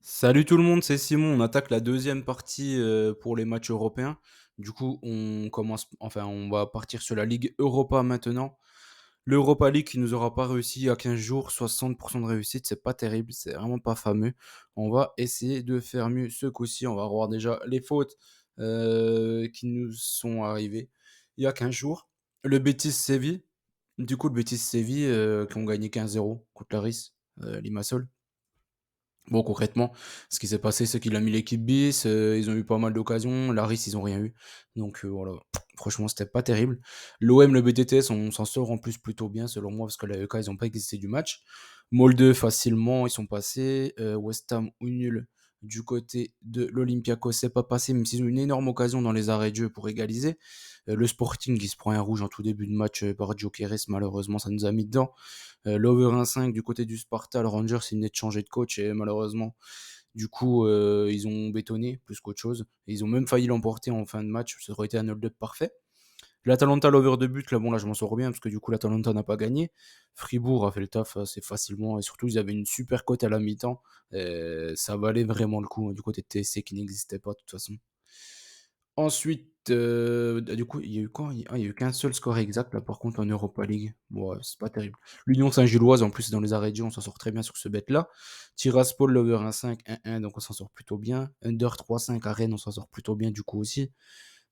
Salut tout le monde, c'est Simon. On attaque la deuxième partie pour les matchs européens. Du coup, on va partir sur la Ligue Europa maintenant. L'Europa League qui nous aura pas réussi il y a 15 jours, 60% de réussite, c'est pas terrible, c'est vraiment pas fameux. On va essayer de faire mieux ce coup-ci. On va revoir déjà les fautes qui nous sont arrivées il y a 15 jours. Le Betis Séville. Du coup, le Betis Séville qui ont gagné 15-0 contre l'Aris Limassol. Bon, concrètement, ce qui s'est passé, c'est qu'il a mis l'équipe bis, ils ont eu pas mal d'occasions, Laris, ils ont rien eu. Donc voilà, franchement, c'était pas terrible. L'OM, le BTTS, on s'en sort en plus plutôt bien, selon moi, parce que la EK, ils ont pas existé du match. Molde, facilement, ils sont passés. West Ham ou nul du côté de l'Olympiakos, c'est pas passé, même s'ils ont eu une énorme occasion dans les arrêts de jeu pour égaliser. Le Sporting, il se prend un rouge en tout début de match par Jokeres, malheureusement, ça nous a mis dedans. L'over 1,5 du côté du Sparta, le Rangers, ils venaient de changer de coach et malheureusement, du coup, ils ont bétonné plus qu'autre chose. Et ils ont même failli l'emporter en fin de match. Ça aurait été un hold-up parfait. L'Atalanta, l'over de but, là, bon, là, je m'en sors bien parce que du coup, l'Atalanta n'a pas gagné. Fribourg a fait le taf assez facilement et surtout, ils avaient une super cote à la mi-temps. Ça valait vraiment le coup hein, du côté de TSC qui n'existait pas de toute façon. Ensuite, du coup, il y a eu quoi? Il y a eu qu'un seul score exact, là, par contre, en Europa League. Bon, ouais, c'est pas terrible. L'Union Saint-Gilloise, en plus, dans les arrêts de jeu, on s'en sort très bien sur ce bet-là. Tiraspol, l'over 1,5, 1-1, donc on s'en sort plutôt bien. Under 3,5 à Rennes, on s'en sort plutôt bien, du coup, aussi.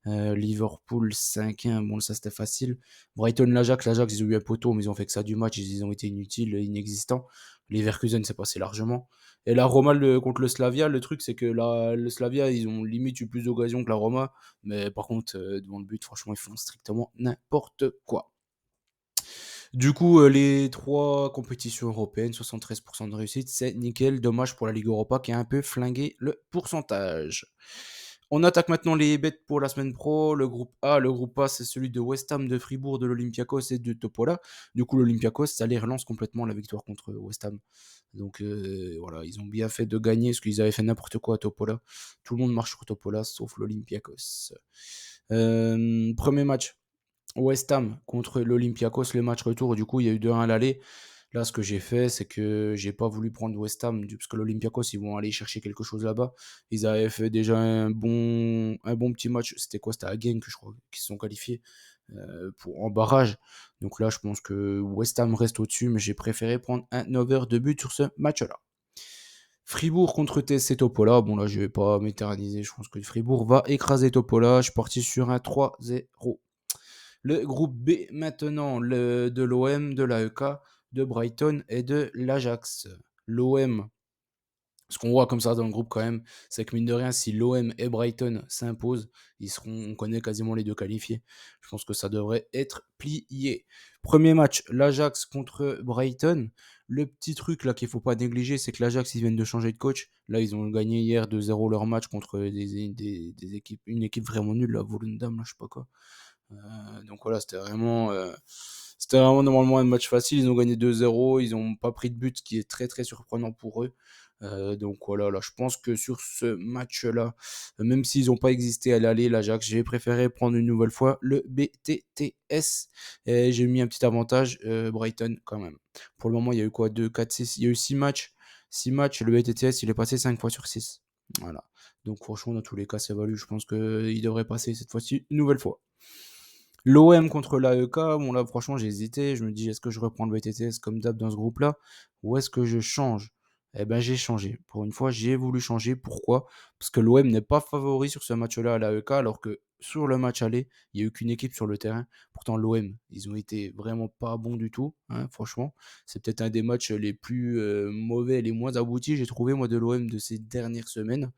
Liverpool 5-1, bon, ça, c'était facile. Brighton, l'Ajax, ils ont eu un poteau, mais ils ont fait que ça du match, ils ont été inutiles, inexistants. Leverkusen, c'est passé largement. Et la Roma contre le Slavia, le truc c'est que le Slavia, ils ont limite eu plus d'occasions que la Roma, mais par contre, devant le but, franchement, ils font strictement n'importe quoi. Du coup, les trois compétitions européennes, 73% de réussite, c'est nickel. Dommage pour la Ligue Europa qui a un peu flingué le pourcentage. On attaque maintenant les bêtes pour la semaine pro. Le groupe A, c'est celui de West Ham, de Fribourg, de l'Olympiakos et de Topola. Du coup, l'Olympiakos, ça les relance complètement la victoire contre West Ham. Donc voilà, ils ont bien fait de gagner parce qu'ils avaient fait n'importe quoi à Topola. Tout le monde marche sur Topola sauf l'Olympiakos. Premier match, West Ham contre l'Olympiakos, le match retour. Du coup, il y a eu 2-1 à l'aller. Là, ce que j'ai fait, c'est que j'ai pas voulu prendre West Ham parce que l'Olympiakos, ils vont aller chercher quelque chose là-bas. Ils avaient fait déjà un bon petit match. C'était quoi? C'était à Genk, je crois, qui se sont qualifiés en barrage. Donc là, je pense que West Ham reste au-dessus, mais j'ai préféré prendre un over de but sur ce match-là. Fribourg contre TSC Topola. Bon, là, je vais pas m'éterniser. Je pense que Fribourg va écraser Topola. Je suis parti sur un 3-0. Le groupe B maintenant, de l'OM, de l'AEK, de Brighton et de l'Ajax. L'OM, ce qu'on voit comme ça dans le groupe quand même, c'est que mine de rien, si l'OM et Brighton s'imposent, on connaît quasiment les deux qualifiés. Je pense que ça devrait être plié. Premier match, l'Ajax contre Brighton. Le petit truc là qu'il faut pas négliger, c'est que l'Ajax, ils viennent de changer de coach. Là, ils ont gagné hier 2-0 leur match contre des équipes, une équipe vraiment nulle, la Volendam, là, je sais pas quoi. Donc voilà, c'était vraiment normalement un match facile. Ils ont gagné 2-0, ils n'ont pas pris de but, ce qui est très très surprenant pour eux. Donc voilà, là, je pense que sur ce match-là, même s'ils n'ont pas existé à l'aller, l'Ajax, j'ai préféré prendre une nouvelle fois le BTTS. Et j'ai mis un petit avantage, Brighton quand même. Pour le moment, il y a eu quoi? 2, 4, 6. Il y a eu 6 matchs. 6 matchs, le BTTS, il est passé 5 fois sur 6. Voilà. Donc franchement, dans tous les cas, ça valut. Je pense qu'il devrait passer cette fois-ci une nouvelle fois. L'OM contre l'AEK, bon là franchement j'ai hésité, je me dis est-ce que je reprends le BTTS comme d'hab dans ce groupe-là ou est-ce que je change? Eh ben j'ai changé. Pour une fois j'ai voulu changer. Pourquoi? Parce que l'OM n'est pas favori sur ce match-là à l'AEK alors que sur le match aller, il n'y a eu qu'une équipe sur le terrain. Pourtant l'OM, ils ont été vraiment pas bons du tout, hein, franchement. C'est peut-être un des matchs les plus mauvais, les moins aboutis, j'ai trouvé moi de l'OM de ces dernières semaines.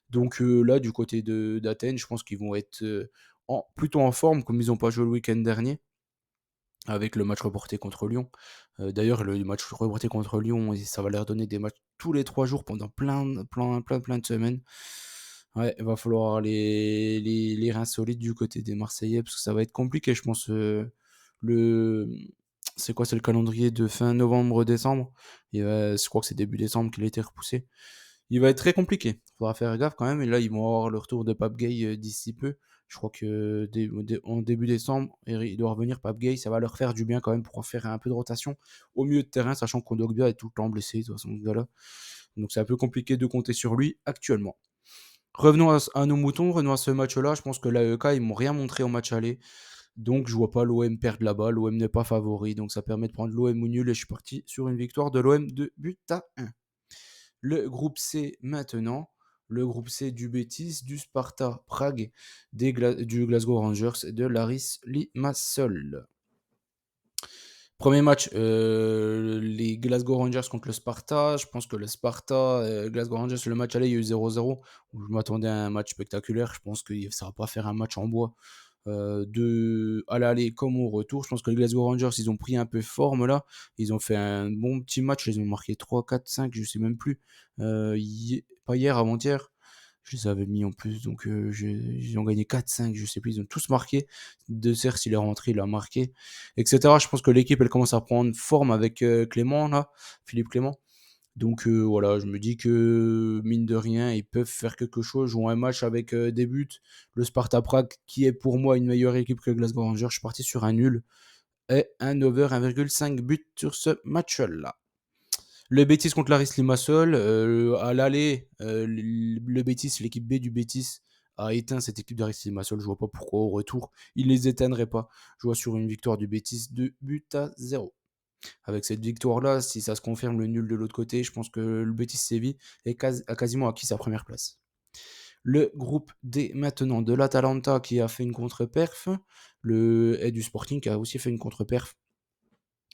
Donc là, du côté d'Athènes, je pense qu'ils vont être plutôt en forme, comme ils n'ont pas joué le week-end dernier, avec le match reporté contre Lyon. D'ailleurs, le match reporté contre Lyon, ça va leur donner des matchs tous les 3 jours pendant plein de semaines. Ouais, il va falloir les reins solides du côté des Marseillais, parce que ça va être compliqué, je pense. Le... C'est quoi? C'est le calendrier de fin novembre-décembre. Je crois que c'est début décembre qu'il a été repoussé. Il va être très compliqué. Il faudra faire gaffe quand même. Et là, ils vont avoir le retour de Pape Gay d'ici peu. Je crois que en début décembre, il doit revenir Pape Gay. Ça va leur faire du bien quand même pour faire un peu de rotation au milieu de terrain, sachant qu'on Kondogbia est tout le temps blessé, de toute façon, là. Donc c'est un peu compliqué de compter sur lui actuellement. Revenons à nos moutons, revenons à ce match-là. Je pense que l'AEK, ils m'ont rien montré au match aller. Donc je vois pas l'OM perdre là-bas. L'OM n'est pas favori. Donc ça permet de prendre l'OM ou nul. Et je suis parti sur une victoire de l'OM de but à 1. Le groupe C maintenant. Le groupe C du Betis, du Sparta Prague, du Glasgow Rangers et de l'Aris Limassol. Premier match, les Glasgow Rangers contre le Sparta. Je pense que le Sparta, Glasgow Rangers, le match aller, il y a eu 0-0. Je m'attendais à un match spectaculaire. Je pense que ça va pas faire un match en bois à l'aller comme au retour. Je pense que les Glasgow Rangers, ils ont pris un peu forme là. Ils ont fait un bon petit match. Ils ont marqué 3, 4, 5, je sais même plus. Pas hier, avant-hier. Je les avais mis en plus, donc ils ont gagné 4-5, je sais plus, ils ont tous marqué. De Serre, s'il est rentré, il a marqué, etc. Je pense que l'équipe, elle commence à prendre forme avec Clément, là, Philippe Clément. Donc voilà, je me dis que mine de rien, ils peuvent faire quelque chose, jouer un match avec des buts. Le Sparta Prague, qui est pour moi une meilleure équipe que Glasgow Rangers, je suis parti sur un nul et un over 1,5 but sur ce match-là. Le Betis contre l'Aris Limassol, à l'aller, le Betis, l'équipe B du Betis a éteint cette équipe d'Aris Limassol. Je vois pas pourquoi au retour, il les éteindrait pas. Je vois sur une victoire du Betis 2 buts à 0. Avec cette victoire-là, si ça se confirme le nul de l'autre côté, je pense que le Betis Séville a quasiment acquis sa première place. Le groupe D maintenant de l'Atalanta qui a fait une contre-perf, et du Sporting qui a aussi fait une contre-perf.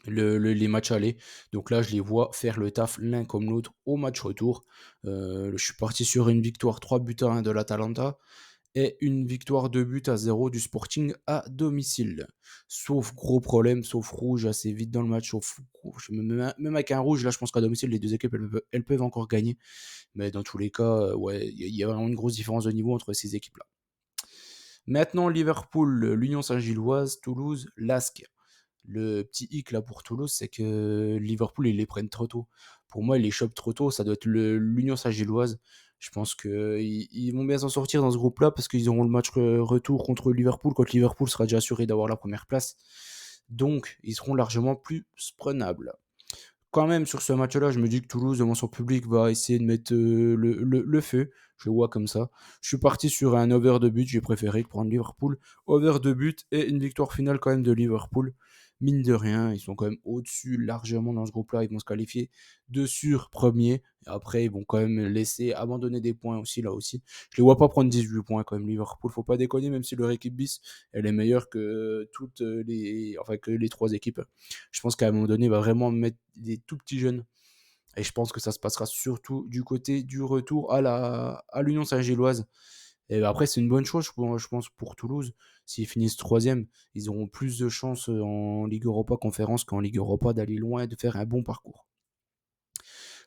Les matchs allés. Donc là, je les vois faire le taf l'un comme l'autre au match retour. Je suis parti sur une victoire 3 buts à 1 de l'Atalanta et une victoire 2 buts à 0 du Sporting à domicile. Sauf gros problème, sauf rouge assez vite dans le match. Sauf rouge. Même avec un rouge, là, je pense qu'à domicile, les deux équipes, elles peuvent encore gagner. Mais dans tous les cas, ouais, il y a vraiment une grosse différence de niveau entre ces équipes-là. Maintenant, Liverpool, l'Union Saint-Gilloise, Toulouse, LASK. Le petit hic là pour Toulouse, c'est que Liverpool, ils les prennent trop tôt. Pour moi, ils les chopent trop tôt. Ça doit être l'Union Saint-Gilloise. Je pense qu'ils vont bien s'en sortir dans ce groupe-là parce qu'ils auront le match retour contre Liverpool. Quand Liverpool sera déjà assuré d'avoir la première place. Donc, ils seront largement plus prenables. Quand même, sur ce match-là, je me dis que Toulouse, devant son public, va essayer de mettre le feu. Je le vois comme ça. Je suis parti sur un over de but. J'ai préféré prendre Liverpool. Over de but et une victoire finale quand même de Liverpool. Mine de rien, ils sont quand même au-dessus largement dans ce groupe-là. Ils vont se qualifier de sur premier. Et après, ils vont quand même laisser abandonner des points aussi, là aussi. Je les vois pas prendre 18 points quand même, Liverpool. Faut pas déconner, même si leur équipe bis, elle est meilleure que que les trois équipes. Je pense qu'à un moment donné, il va vraiment mettre des tout petits jeunes. Et je pense que ça se passera surtout du côté du retour à l'Union Saint-Gilloise. Et après, c'est une bonne chose, je pense, pour Toulouse. S'ils finissent troisième, ils auront plus de chances en Ligue Europa Conférence qu'en Ligue Europa d'aller loin et de faire un bon parcours.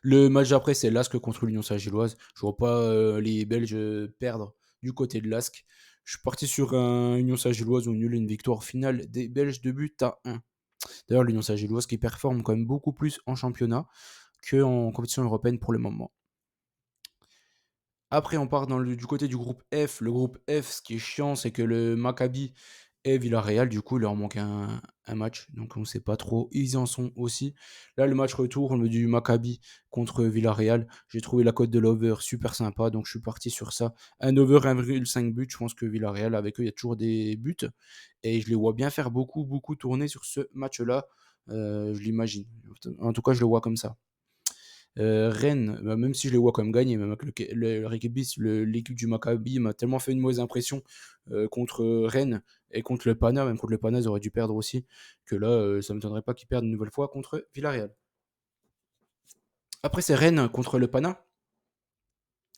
Le match d'après, c'est l'Asc contre l'Union Saint-Gilloise. Je vois pas les Belges perdre du côté de l'Asc. Je suis parti sur un Union Saint-Gilloise au nul, une victoire finale des Belges de but à 1. D'ailleurs, l'Union Saint-Gilloise qui performe quand même beaucoup plus en championnat qu'en compétition européenne pour le moment. Après, on part du côté du groupe F. Le groupe F, ce qui est chiant, c'est que le Maccabi et Villarreal, du coup, il leur manque un match. Donc, on ne sait pas trop. Ils en sont aussi. Là, le match retour du Maccabi contre Villarreal. J'ai trouvé la cote de l'over super sympa. Donc, je suis parti sur ça. Un over 1,5 but. Je pense que Villarreal, avec eux, il y a toujours des buts. Et je les vois bien faire beaucoup, beaucoup tourner sur ce match-là. Je l'imagine. En tout cas, je le vois comme ça. Rennes, bah, même si je les vois comme gagner, même avec leur équipe bis, l'équipe du Maccabi m'a tellement fait une mauvaise impression contre Rennes et contre le Pana, même contre le Pana, ils auraient dû perdre aussi, que là, ça ne m'étonnerait pas qu'ils perdent une nouvelle fois contre Villarreal. Après, c'est Rennes contre le Pana.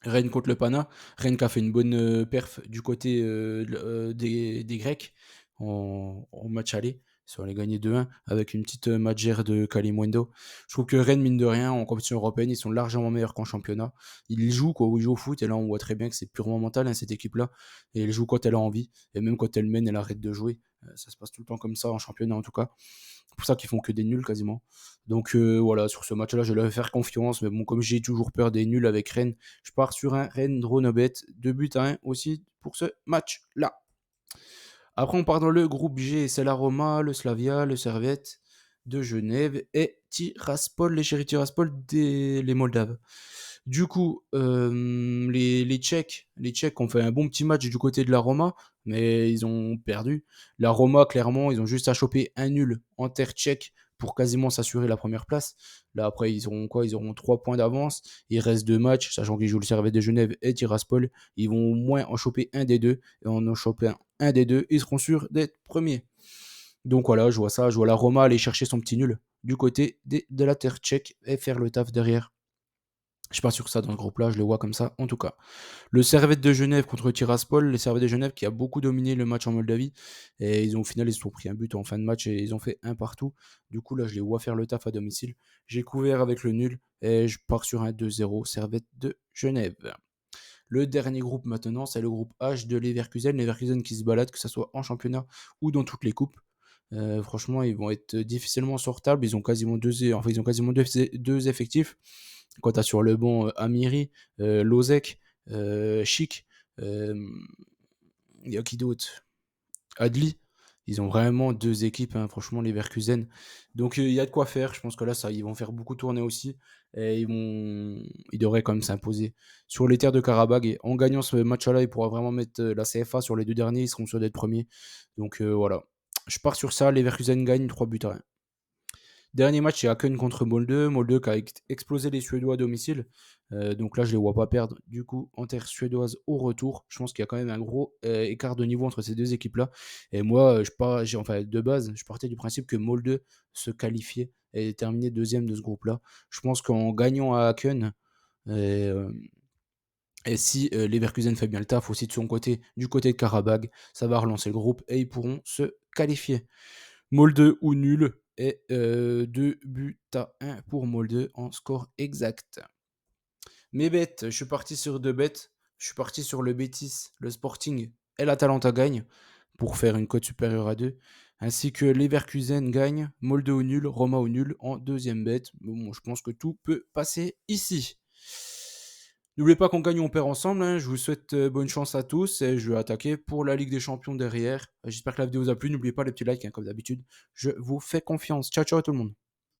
Rennes contre le Pana. Rennes qui a fait une bonne perf du côté des Grecs en match aller. Ils sont allés gagner 2-1 avec une petite matchère de Kalimundo. Je trouve que Rennes, mine de rien, en compétition européenne, ils sont largement meilleurs qu'en championnat. Ils jouent, quoi, ils jouent au foot, et là, on voit très bien que c'est purement mental, hein, cette équipe-là. Et elle joue quand elle a envie, et même quand elle mène, elle arrête de jouer. Ça se passe tout le temps comme ça en championnat, en tout cas. C'est pour ça qu'ils font que des nuls quasiment. Donc voilà, sur ce match-là, je vais faire confiance. Mais bon, comme j'ai toujours peur des nuls avec Rennes, je pars sur un Rennes Dronobet. 2 buts à 1 aussi pour ce match-là. Après, on part dans le groupe G. C'est la Roma, le Slavia, le Servette de Genève et Tiraspol, les chéris Tiraspol, les Moldaves. Du coup, les Tchèques ont fait un bon petit match du côté de la Roma, mais ils ont perdu. La Roma, clairement, ils ont juste à choper un nul en terre tchèque pour quasiment s'assurer la première place. Là, après, ils auront quoi? Ils auront 3 points d'avance. Il reste 2 matchs, sachant qu'ils jouent le Servette de Genève et Tiraspol. Ils vont au moins en choper un des deux. Et en choper un des deux, ils seront sûrs d'être premiers. Donc voilà, je vois ça. Je vois la Roma aller chercher son petit nul du côté de la terre tchèque et faire le taf derrière. Je suis pas sûr que ça dans ce groupe-là, je le vois comme ça, en tout cas. Le Servette de Genève contre Tiraspol, les Servette de Genève qui a beaucoup dominé le match en Moldavie. Et au final, ils se sont pris un but en fin de match et ils ont fait un partout. Du coup, là, je les vois faire le taf à domicile. J'ai couvert avec le nul et je pars sur un 2-0 Servette de Genève. Le dernier groupe maintenant, c'est le groupe H de Leverkusen. Leverkusen qui se balade, que ce soit en championnat ou dans toutes les coupes. Franchement, ils vont être difficilement sortables. Ils ont quasiment deux effectifs. Quand tu as sur le banc Amiri, Lozek, Chic, il y a qui d'autre? Adli. Ils ont vraiment deux équipes, hein, franchement, les Verkusen. Donc il y a de quoi faire. Je pense que là, ça, ils vont faire beaucoup tourner aussi. Et ils devraient quand même s'imposer sur les terres de Karabakh. Et en gagnant ce match-là, ils pourront vraiment mettre la CFA sur les deux derniers. Ils seront sûrs d'être premiers. Donc voilà. Je pars sur ça. Les Verkusen gagnent 3 buts à 1. Dernier match, c'est Haken contre Molde. Molde qui a explosé les Suédois à domicile. Donc là, je les vois pas perdre. Du coup, en terre suédoise au retour. Je pense qu'il y a quand même un gros écart de niveau entre ces deux équipes-là. Et moi, de base, je partais du principe que Molde se qualifiait et terminait deuxième de ce groupe-là. Je pense qu'en gagnant à Haken, euh, et si Leverkusen fait bien le taf aussi de son côté, du côté de Karabakh, ça va relancer le groupe et ils pourront se qualifier. Molde ou nul et 2 buts à 1 pour Molde en score exact. Mes bêtes, je suis parti sur 2 bêtes. Je suis parti sur le Betis, le Sporting et l'Atalanta gagne pour faire une cote supérieure à 2. Ainsi que Leverkusen gagne, Molde au nul, Roma au nul en deuxième bête. Bon, je pense que tout peut passer ici. N'oubliez pas qu'on gagne, on perd ensemble, hein. Je vous souhaite bonne chance à tous et je vais attaquer pour la Ligue des Champions derrière. J'espère que la vidéo vous a plu. N'oubliez pas les petits likes, hein, comme d'habitude. Je vous fais confiance. Ciao, ciao tout le monde.